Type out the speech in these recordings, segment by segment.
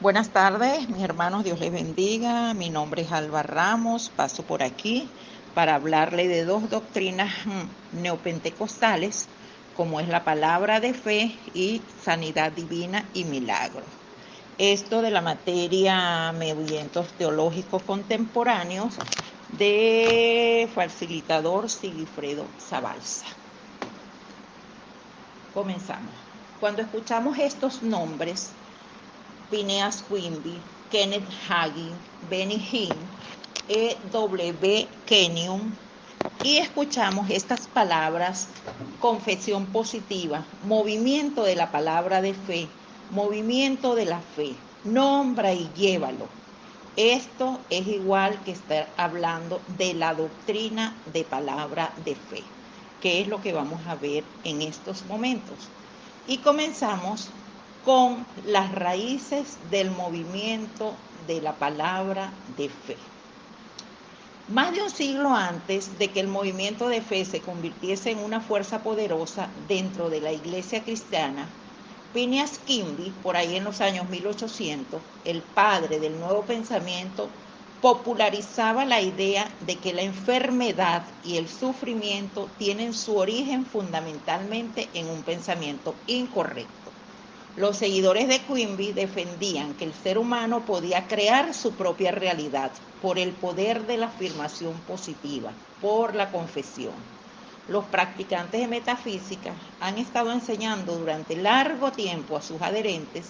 Buenas tardes, mis hermanos, Dios les bendiga. Mi nombre es Alba Ramos, paso por aquí para hablarle de dos doctrinas neopentecostales, como es la palabra de fe y sanidad divina y milagros. Esto de la materia movimientos teológicos contemporáneos de facilitador Sigifredo Zabalza. Comenzamos. Cuando escuchamos estos nombres, Phineas Quimby, Kenneth Hagin, Benny Hinn, E.W. Kenyon, y escuchamos estas palabras: confesión positiva, movimiento de la palabra de fe, movimiento de la fe, nombra y llévalo. Esto es igual que estar hablando de la doctrina de palabra de fe, que es lo que vamos a ver en estos momentos. Y comenzamos con las raíces del movimiento de la palabra de fe. Más de un siglo antes de que el movimiento de fe se convirtiese en una fuerza poderosa dentro de la iglesia cristiana, Phineas Quimby, por ahí en los años 1800, el padre del nuevo pensamiento, popularizaba la idea de que la enfermedad y el sufrimiento tienen su origen fundamentalmente en un pensamiento incorrecto. Los seguidores de Quimby defendían que el ser humano podía crear su propia realidad por el poder de la afirmación positiva, por la confesión. Los practicantes de metafísica han estado enseñando durante largo tiempo a sus adherentes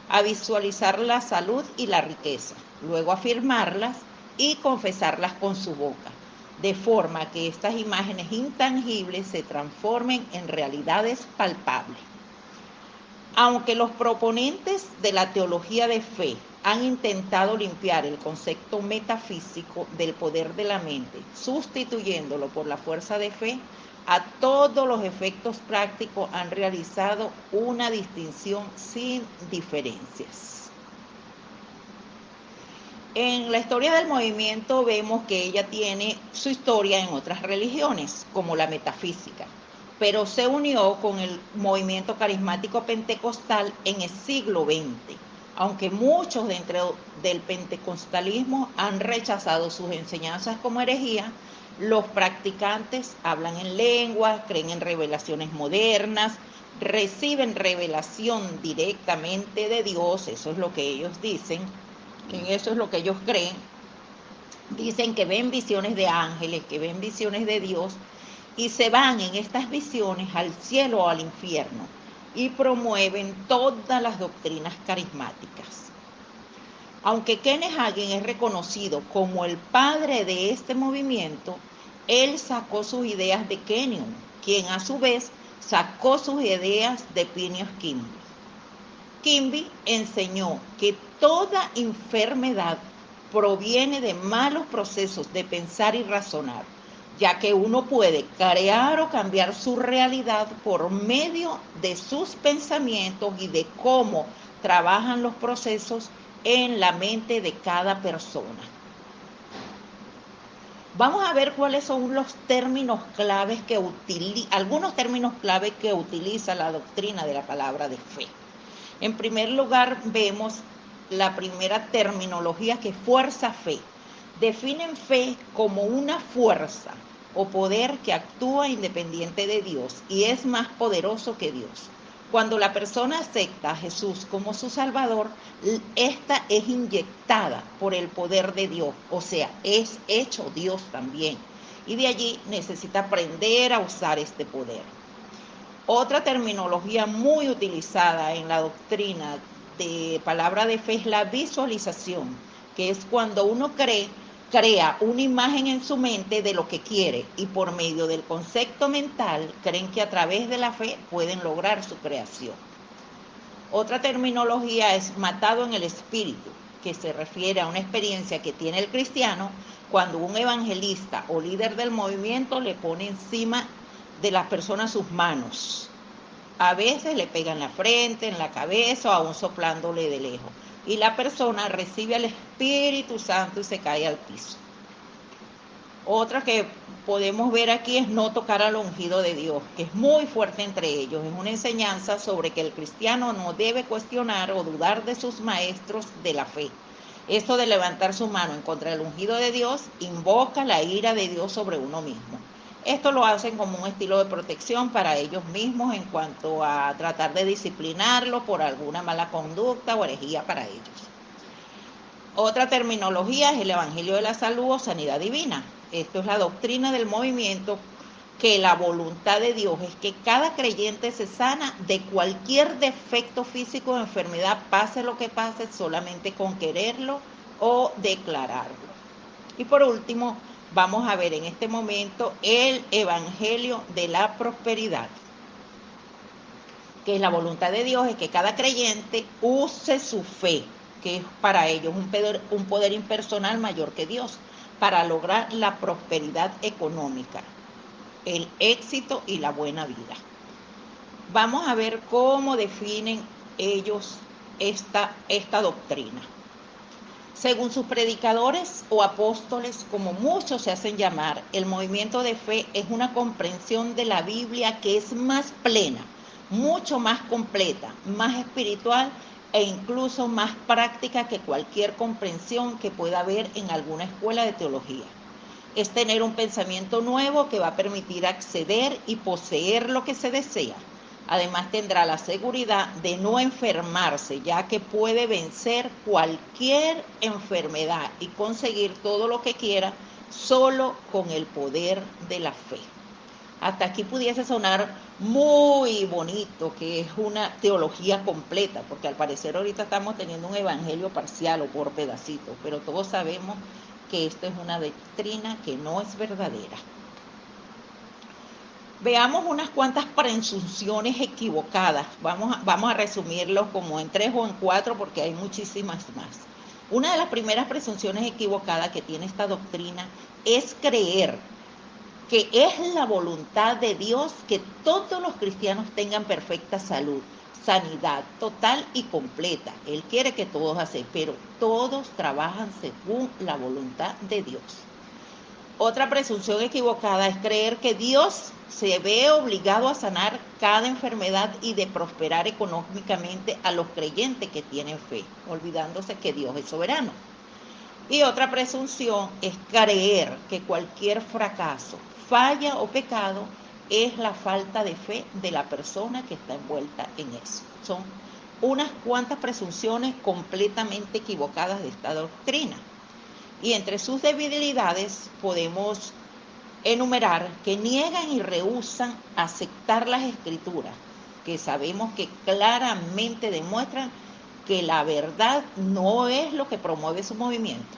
a visualizar la salud y la riqueza, luego afirmarlas y confesarlas con su boca, de forma que estas imágenes intangibles se transformen en realidades palpables. Aunque los proponentes de la teología de fe han intentado limpiar el concepto metafísico del poder de la mente, sustituyéndolo por la fuerza de fe, a todos los efectos prácticos han realizado una distinción sin diferencias. En la historia del movimiento vemos que ella tiene su historia en otras religiones, como la metafísica, pero se unió con el movimiento carismático pentecostal en el siglo XX, aunque muchos dentro del pentecostalismo han rechazado sus enseñanzas como herejía. Los practicantes hablan en lengua, creen en revelaciones modernas, reciben revelación directamente de Dios, eso es lo que ellos dicen, en eso es lo que ellos creen. Dicen que ven visiones de ángeles, que ven visiones de Dios, y se van en estas visiones al cielo o al infierno y promueven todas las doctrinas carismáticas. Aunque Kenneth Hagin es reconocido como el padre de este movimiento, él sacó sus ideas de Kenyon, quien a su vez sacó sus ideas de Phineas Quimby. Quimby enseñó que toda enfermedad proviene de malos procesos de pensar y razonar, ya que uno puede crear o cambiar su realidad por medio de sus pensamientos y de cómo trabajan los procesos en la mente de cada persona. Vamos a ver cuáles son los términos claves algunos términos clave que utiliza la doctrina de la palabra de fe. En primer lugar, vemos la primera terminología, que es fuerza fe. Definen fe como una fuerza o poder que actúa independiente de Dios y es más poderoso que Dios. Cuando la persona acepta a Jesús como su Salvador, esta es inyectada por el poder de Dios, o sea, es hecho Dios también. Y de allí necesita aprender a usar este poder. Otra terminología muy utilizada en la doctrina de palabra de fe es la visualización, que es cuando uno crea una imagen en su mente de lo que quiere y por medio del concepto mental creen que a través de la fe pueden lograr su creación. Otra terminología es matado en el espíritu, que se refiere a una experiencia que tiene el cristiano cuando un evangelista o líder del movimiento le pone encima de las personas sus manos. A veces le pega en la frente, en la cabeza o aún soplándole de lejos. Y la persona recibe al Espíritu Santo y se cae al piso. Otra que podemos ver aquí es no tocar al ungido de Dios, que es muy fuerte entre ellos. Es una enseñanza sobre que el cristiano no debe cuestionar o dudar de sus maestros de la fe. Esto de levantar su mano en contra del ungido de Dios invoca la ira de Dios sobre uno mismo. Esto lo hacen como un estilo de protección para ellos mismos en cuanto a tratar de disciplinarlo por alguna mala conducta o herejía para ellos. Otra terminología es el Evangelio de la Salud o Sanidad Divina. Esto es la doctrina del movimiento que la voluntad de Dios es que cada creyente se sana de cualquier defecto físico o enfermedad, pase lo que pase, solamente con quererlo o declararlo. Y por último, vamos a ver en este momento el Evangelio de la Prosperidad, que es la voluntad de Dios, es que cada creyente use su fe, que es para ellos un poder impersonal mayor que Dios, para lograr la prosperidad económica, el éxito y la buena vida. Vamos a ver cómo definen ellos esta doctrina. Según sus predicadores o apóstoles, como muchos se hacen llamar, el movimiento de fe es una comprensión de la Biblia que es más plena, mucho más completa, más espiritual e incluso más práctica que cualquier comprensión que pueda haber en alguna escuela de teología. Es tener un pensamiento nuevo que va a permitir acceder y poseer lo que se desea. Además tendrá la seguridad de no enfermarse, ya que puede vencer cualquier enfermedad y conseguir todo lo que quiera solo con el poder de la fe. Hasta aquí pudiese sonar muy bonito, que es una teología completa, porque al parecer ahorita estamos teniendo un evangelio parcial o por pedacitos, pero todos sabemos que esto es una doctrina que no es verdadera. Veamos unas cuantas presunciones equivocadas. Vamos a resumirlos como en 3 o en 4 porque hay muchísimas más. Una de las primeras presunciones equivocadas que tiene esta doctrina es creer que es la voluntad de Dios que todos los cristianos tengan perfecta salud, sanidad total y completa. Él quiere que todos hacen, pero todos trabajan según la voluntad de Dios. Otra presunción equivocada es creer que Dios se ve obligado a sanar cada enfermedad y de prosperar económicamente a los creyentes que tienen fe, olvidándose que Dios es soberano. Y otra presunción es creer que cualquier fracaso, falla o pecado es la falta de fe de la persona que está envuelta en eso. Son unas cuantas presunciones completamente equivocadas de esta doctrina. Y entre sus debilidades podemos enumerar que niegan y rehúsan aceptar las escrituras, que sabemos que claramente demuestran que la verdad no es lo que promueve su movimiento.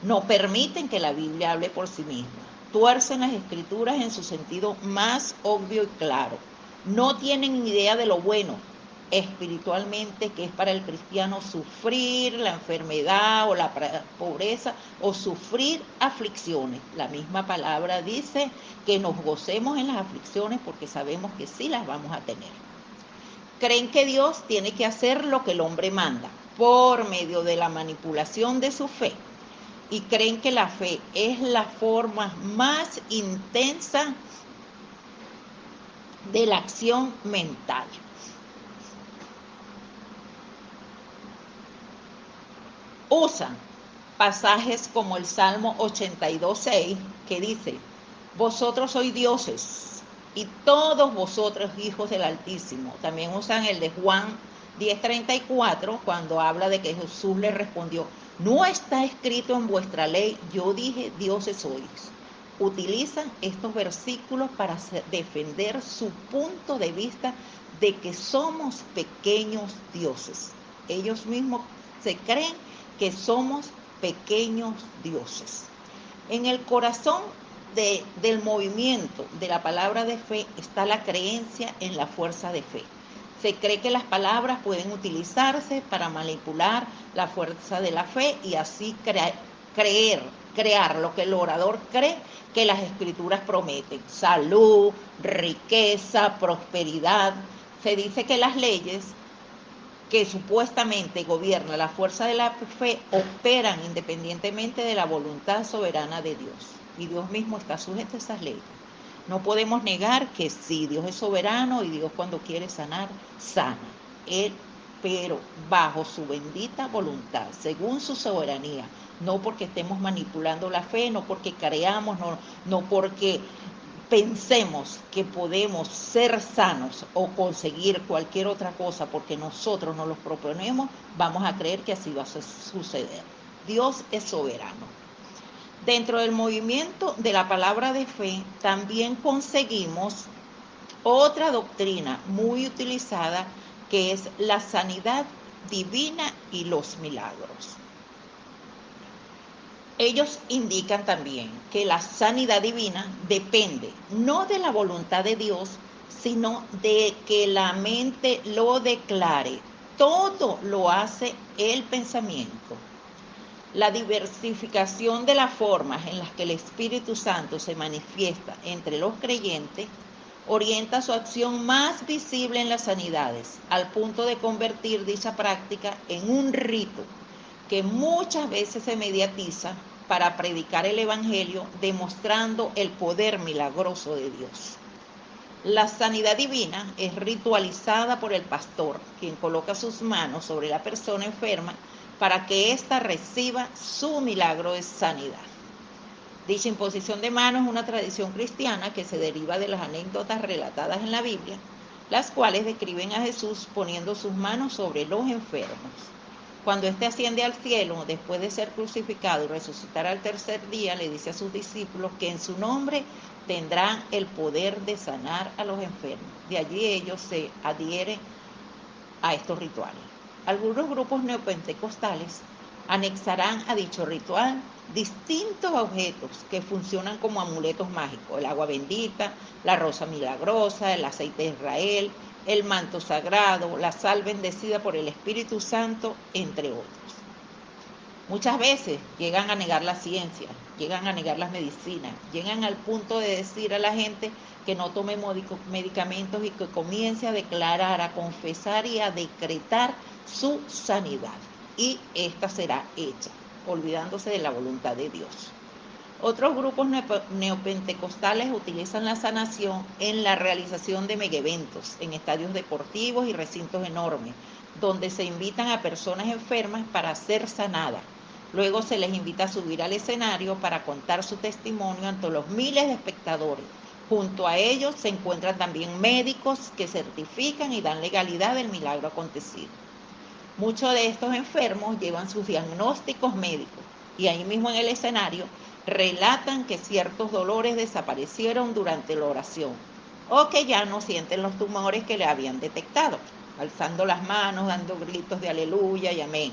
No permiten que la Biblia hable por sí misma. Tuercen las escrituras en su sentido más obvio y claro. No tienen idea de lo bueno espiritualmente que es para el cristiano sufrir la enfermedad o la pobreza o sufrir aflicciones. La misma palabra dice que nos gocemos en las aflicciones porque sabemos que sí las vamos a tener. Creen que Dios tiene que hacer lo que el hombre manda por medio de la manipulación de su fe y creen que la fe es la forma más intensa de la acción mental. Usan pasajes como el Salmo 82:6 que dice: vosotros sois dioses y todos vosotros hijos del Altísimo. También usan el de Juan 10:34 cuando habla de que Jesús le respondió: no está escrito en vuestra ley, yo dije dioses sois. Utilizan estos versículos para defender su punto de vista de que somos pequeños dioses. Ellos mismos se creen que somos pequeños dioses. En el corazón del movimiento de la palabra de fe está la creencia en la fuerza de fe. Se cree que las palabras pueden utilizarse para manipular la fuerza de la fe y así crear lo que el orador cree que las escrituras prometen: salud, riqueza, prosperidad. Se dice que las leyes que supuestamente gobierna la fuerza de la fe operan independientemente de la voluntad soberana de Dios. y Dios mismo está sujeto a esas leyes. No podemos negar que sí, Dios es soberano y Dios cuando quiere sanar, sana. Él, pero bajo su bendita voluntad, según su soberanía, no porque estemos manipulando la fe, no porque creamos, no porque pensemos que podemos ser sanos o conseguir cualquier otra cosa porque nosotros nos lo proponemos, vamos a creer que así va a suceder. Dios es soberano. Dentro del movimiento de la palabra de fe también conseguimos otra doctrina muy utilizada, que es la sanidad divina y los milagros. Ellos indican también que la sanidad divina depende no de la voluntad de Dios, sino de que la mente lo declare. Todo lo hace el pensamiento. La diversificación de las formas en las que el Espíritu Santo se manifiesta entre los creyentes orienta su acción más visible en las sanidades, al punto de convertir dicha práctica en un rito que muchas veces se mediatiza para predicar el Evangelio, demostrando el poder milagroso de Dios. La sanidad divina es ritualizada por el pastor, quien coloca sus manos sobre la persona enferma para que ésta reciba su milagro de sanidad. Dicha imposición de manos es una tradición cristiana que se deriva de las anécdotas relatadas en la Biblia, las cuales describen a Jesús poniendo sus manos sobre los enfermos. Cuando éste asciende al cielo, después de ser crucificado y resucitar al tercer día, le dice a sus discípulos que en su nombre tendrán el poder de sanar a los enfermos. De allí ellos se adhieren a estos rituales. Algunos grupos neopentecostales anexarán a dicho ritual distintos objetos que funcionan como amuletos mágicos: el agua bendita, la rosa milagrosa, el aceite de Israel, el manto sagrado, la sal bendecida por el Espíritu Santo, entre otros. Muchas veces llegan a negar la ciencia, llegan a negar las medicinas, llegan al punto de decir a la gente que no tome medicamentos y que comience a declarar, a confesar y a decretar su sanidad. Y esta será hecha, olvidándose de la voluntad de Dios. Otros grupos neopentecostales utilizan la sanación en la realización de megaeventos, en estadios deportivos y recintos enormes, donde se invitan a personas enfermas para ser sanadas. Luego se les invita a subir al escenario para contar su testimonio ante los miles de espectadores. Junto a ellos se encuentran también médicos que certifican y dan legalidad del milagro acontecido. Muchos de estos enfermos llevan sus diagnósticos médicos y ahí mismo en el escenario relatan que ciertos dolores desaparecieron durante la oración o que ya no sienten los tumores que le habían detectado, alzando las manos, dando gritos de aleluya y amén.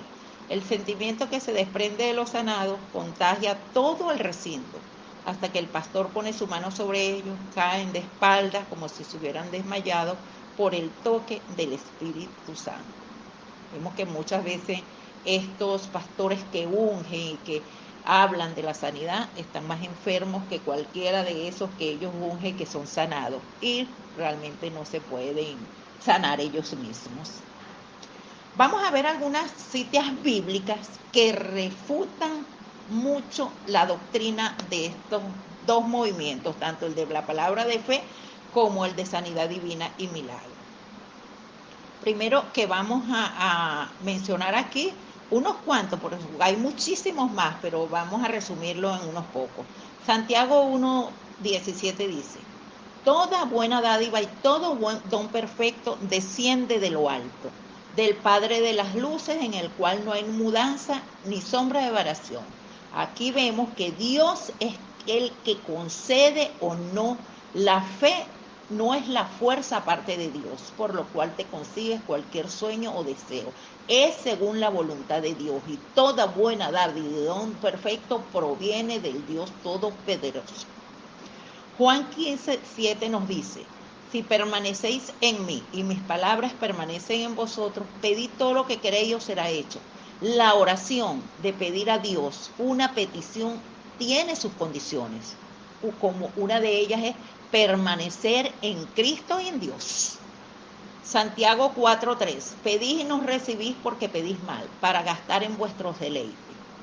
El sentimiento que se desprende de los sanados contagia todo el recinto, hasta que el pastor pone su mano sobre ellos, caen de espaldas como si se hubieran desmayado por el toque del Espíritu Santo. Vemos que muchas veces estos pastores que ungen y que hablan de la sanidad están más enfermos que cualquiera de esos que ellos ungen que son sanados, y realmente no se pueden sanar ellos mismos. Vamos a ver algunas citas bíblicas que refutan mucho la doctrina de estos dos movimientos, tanto el de la palabra de fe como el de sanidad divina y milagro. Primero que vamos a mencionar aquí unos cuantos, porque hay muchísimos más, pero vamos a resumirlo en unos pocos. Santiago 1:17 dice: toda buena dádiva y todo buen don perfecto desciende de lo alto, del Padre de las luces, en el cual no hay mudanza ni sombra de variación. Aquí vemos que Dios es el que concede o no. La fe no es la fuerza aparte de Dios, por lo cual te consigues cualquier sueño o deseo. Es según la voluntad de Dios, y toda buena dádiva y don perfecto proviene del Dios Todopoderoso. Juan 15:7 nos dice: si permanecéis en mí y mis palabras permanecen en vosotros, pedid todo lo que queréis y os será hecho. La oración de pedir a Dios una petición tiene sus condiciones, como una de ellas es permanecer en Cristo y en Dios. Santiago 4:3: pedís y no recibís porque pedís mal, para gastar en vuestros deleites.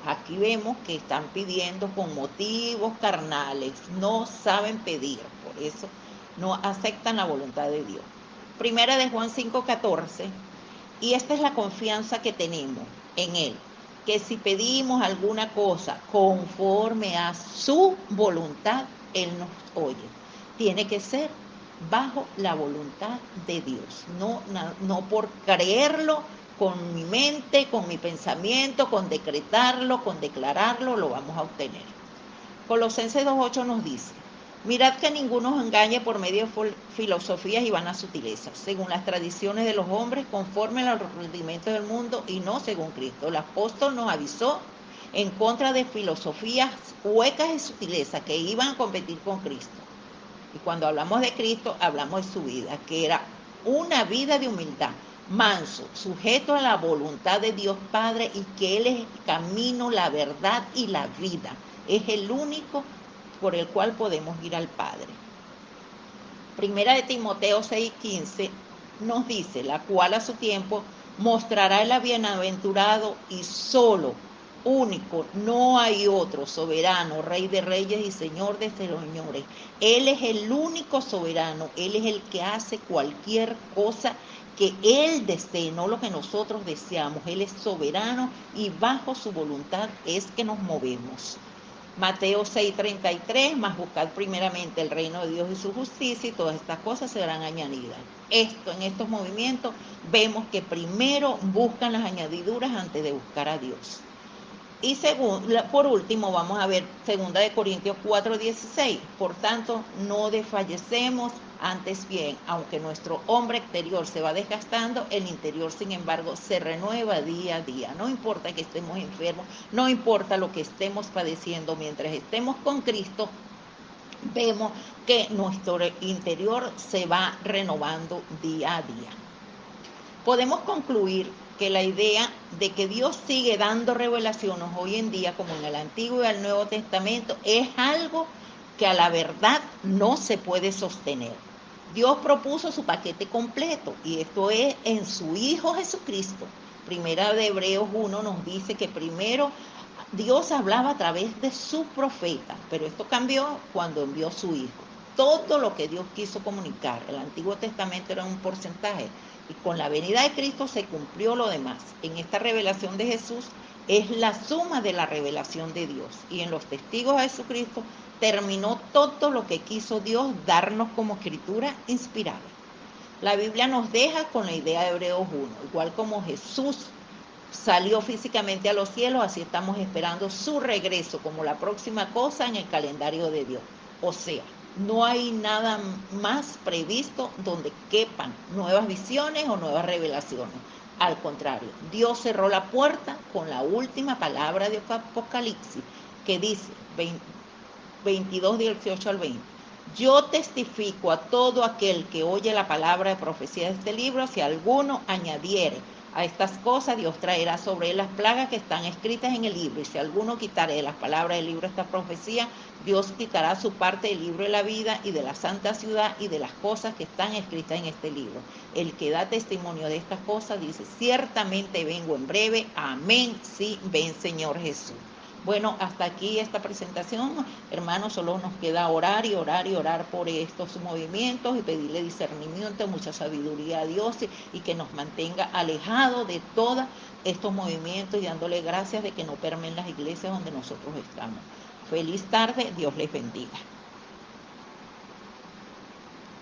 Aquí vemos que están pidiendo con motivos carnales, no saben pedir, por eso no aceptan la voluntad de Dios. Primera de Juan 5:14, y esta es la confianza que tenemos en Él, que si pedimos alguna cosa conforme a su voluntad, Él nos oye. Tiene que ser bajo la voluntad de Dios, no por creerlo con mi mente, con mi pensamiento, con decretarlo, con declararlo, lo vamos a obtener. Colosenses 2:8 nos dice: mirad que ninguno os engañe por medio de filosofías y vanas sutilezas, según las tradiciones de los hombres, conforme a los rudimentos del mundo y no según Cristo. El apóstol nos avisó en contra de filosofías huecas y sutilezas que iban a competir con Cristo. Y cuando hablamos de Cristo, hablamos de su vida, que era una vida de humildad, manso, sujeto a la voluntad de Dios Padre, y que Él es el camino, la verdad y la vida. Es el único por el cual podemos ir al Padre. Primera de Timoteo 6:15 nos dice: la cual a su tiempo mostrará el bienaventurado y solo, único, no hay otro, soberano, Rey de reyes y Señor de señores. Él es el único soberano, Él es el que hace cualquier cosa que Él desee, no lo que nosotros deseamos. Él es soberano y bajo su voluntad es que nos movemos. Mateo 6:33, más buscad primeramente el reino de Dios y su justicia, y todas estas cosas serán añadidas. En estos movimientos vemos que primero buscan las añadiduras antes de buscar a Dios. Y por último vamos a ver 2 Corintios 4:16. Por tanto, no desfallecemos, antes bien, aunque nuestro hombre exterior se va desgastando, el interior, sin embargo, se renueva día a día. No importa que estemos enfermos, no importa lo que estemos padeciendo, mientras estemos con Cristo, vemos que nuestro interior se va renovando día a día. Podemos concluir que la idea de que Dios sigue dando revelaciones hoy en día, como en el Antiguo y el Nuevo Testamento, es algo que a la verdad no se puede sostener. Dios propuso su paquete completo, y esto es en su Hijo Jesucristo. Primera de Hebreos 1 nos dice que primero Dios hablaba a través de su profeta, pero esto cambió cuando envió su Hijo. Todo lo que Dios quiso comunicar, el Antiguo Testamento era un porcentaje, y con la venida de Cristo se cumplió lo demás. En esta revelación de Jesús es la suma de la revelación de Dios, y en los testigos de Jesucristo terminó todo lo que quiso Dios darnos como escritura inspirada. La Biblia nos deja con la idea de Hebreos 1, igual como Jesús salió físicamente a los cielos, así estamos esperando su regreso como la próxima cosa en el calendario de Dios. O sea, no hay nada más previsto donde quepan nuevas visiones o nuevas revelaciones. Al contrario, Dios cerró la puerta con la última palabra de Apocalipsis, que dice 22:18 al 20. Yo testifico a todo aquel que oye la palabra de profecía de este libro, si alguno añadiere a estas cosas, Dios traerá sobre él las plagas que están escritas en el libro. Y si alguno quitare de las palabras del libro esta profecía, Dios quitará su parte del libro de la vida y de la santa ciudad y de las cosas que están escritas en este libro. El que da testimonio de estas cosas dice: ciertamente vengo en breve. Amén. Sí, ven Señor Jesús. Bueno, hasta aquí esta presentación, hermanos. Solo nos queda orar y orar y orar por estos movimientos y pedirle discernimiento, mucha sabiduría a Dios, y que nos mantenga alejados de todos estos movimientos, y dándole gracias de que no permeen las iglesias donde nosotros estamos. Feliz tarde, Dios les bendiga.